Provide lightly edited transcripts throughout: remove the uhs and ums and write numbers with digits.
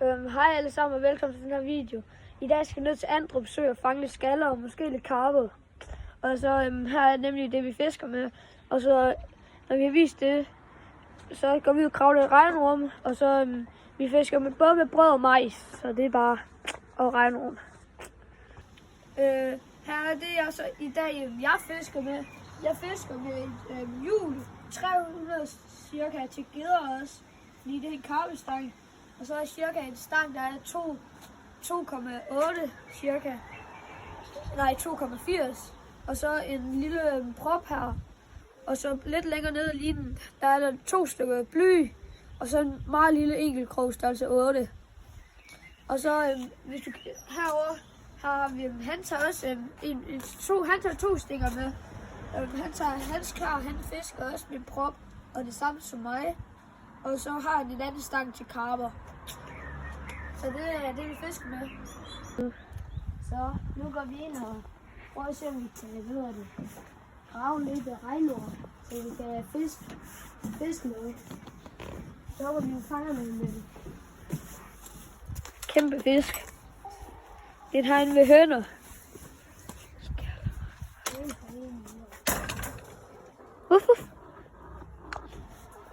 Hej alle sammen og velkommen til den her video. I dag skal vi ned til Andrup Sø og fange lidt skaller og måske lidt karpe. Og så her er nemlig det vi fisker med. Og så når vi har vist det, så går vi ud og kravler i regnrum. Og så vi fisker med både med brød og majs. Så det er bare at regnrum. Her er det jeg så i dag jeg fisker med. Jeg fisker med et hjul 300 cirka til geder også. Fordi det er en karpestang. Og så er cirka en stang, der er 2,8 cirka. Nej, 2,80. Og så en lille prop her. Og så lidt længere nede i linjen, der er der 2 stykker bly. Og så en meget lille enkeltkrog, størrelse 8. Og så hvis du herovre, her har vi, han tager også han tager 2 stikker med. Han tager hans klar, han fisker også med prop. Og det samme som mig. Og så har han en anden stang til karper. Så det er det, vi fisker med. Så nu går vi ind og prøver at se, om vi kan grave lidt af regnord, så vi kan fiske noget. Så håber vi, at vi fanger med kæmpe fisk. Det har en ved høner.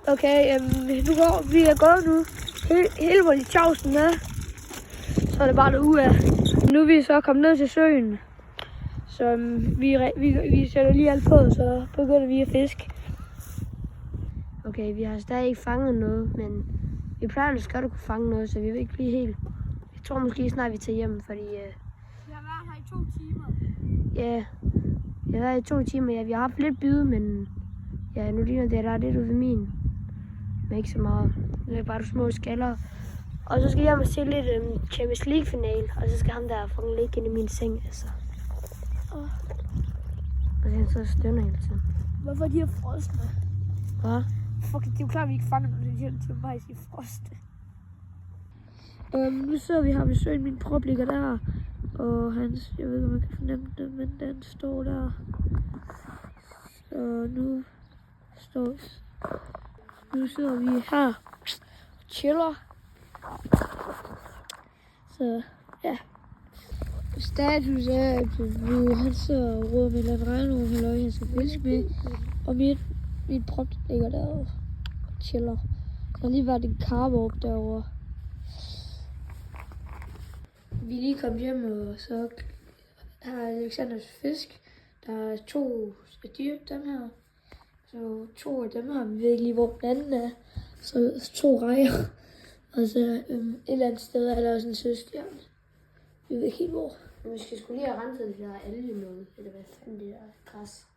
Okay, nu går vi er gået nu. Hele vores tjavsen med. Så er det bare derude af. Nu er vi så kommet ned til søen. Så vi sætter lige alt på, så begynder vi at fiske. Okay, vi har stadig ikke fanget noget, men vi plejer at godt at kunne fange noget, så vi vil ikke blive helt. Jeg tror måske snart vi tager hjem, fordi... Vi har været her i 2 timer. Ja, vi har været i 2 timer. Ja, vi har haft lidt bid, men ja, nu ligner det, der er lidt ude ved min. Men ikke så meget. Det er bare de små skaller. Og så skal jeg se lidt Champions League final, og så skal ham der fange ligge inde i min seng, altså. Og han så stønner hele tiden. Hvorfor er de her frosne? Hvad? Fuck, det er jo klart, at vi ikke fanger noget, de her majs i froste. Nu sidder vi her ved søen, min prop ligger der. Og hans, jeg ved ikke, om man kan fornemme det, men den står der. Så nu sidder vi her og chiller. Så ja. Status er, at han sidder og råder med lidt regnord, han skal fiske med. Og min prop ligger derovre og chiller. Der har lige været en karpe op derovre. Vi er lige kommet hjem, og så har Alexanders fisk. Der er 2 dyr, dem her. Så 2 af dem her, vi ved ikke lige, hvor den anden er. Så 2 rejer. Og så et eller andet sted er der også en søstjerne. Vi ved ikke helt hvor. Men vi skal sgu lige have renset det der algenåde, eller hvad fanden det der græs.